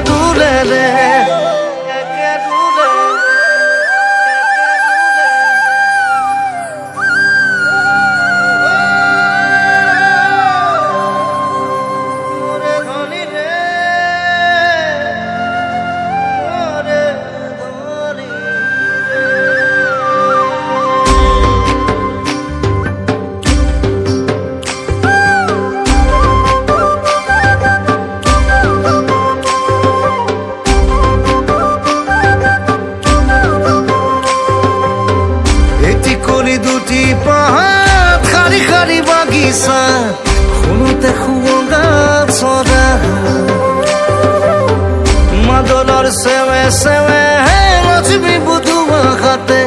দূৰে ৰে দুটি পাহাড় খাৰি খাৰি বাগিচা শুনোতে শুৱগা চৰা মাদলৰ চেৱে চেৱে লক্ষ্মী বুধুৱা হাতে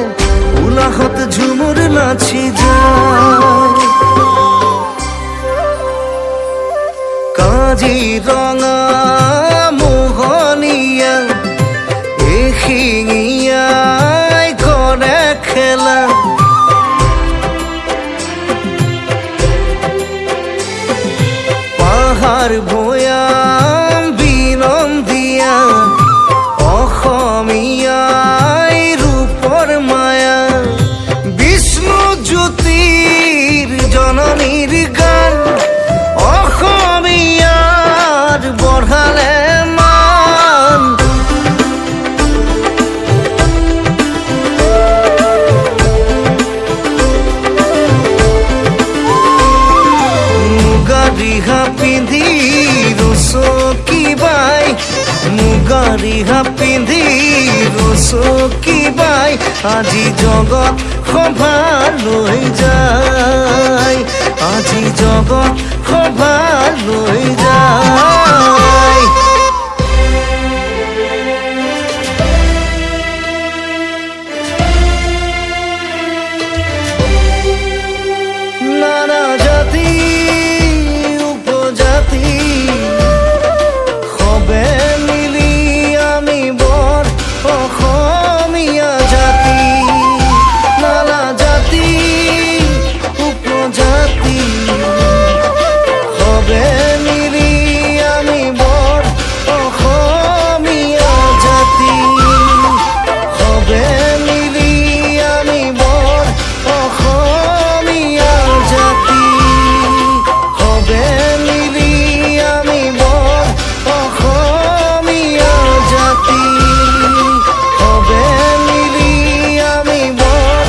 উলাহত ঝুমুৰ নাচি যায় কাজিৰঙা মোহনীয়া এশিঙীয়াই কৰে খেলা পাহাৰ ভৈয়াম বিনন্দিয়া অসমীয়াই ৰূপৰ মায়া বিষ্ণু জ্যোতিৰ জননীৰ গান অসমীয়াৰ বঢ়ালে মান মুগা ৰিহা পিন্ধি ৰুচকী বাই মুগা ৰিহা পিন্ধি ৰুচকী বাই আজি জগত সভা লৈ যায় আজি জগত সভা লৈ যায় নানা জাতি উপজাতি সবে মিলি আমি বৰ অসমীয়া জাতি নানা জাতি উপজাতি সবে মিলি আমি বৰ অসমীয়া জাতি সবে মিলি আমি বৰ অসমীয়া জাতি সবে মিলি আমি বৰ অসমীয়া জাতি সবে মিলি আমি বৰ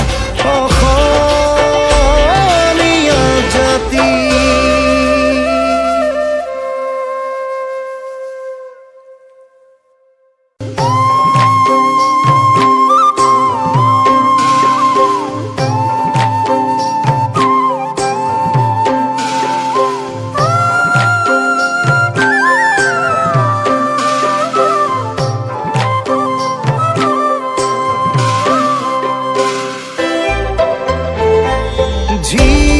অসমীয়া জাতি ঝি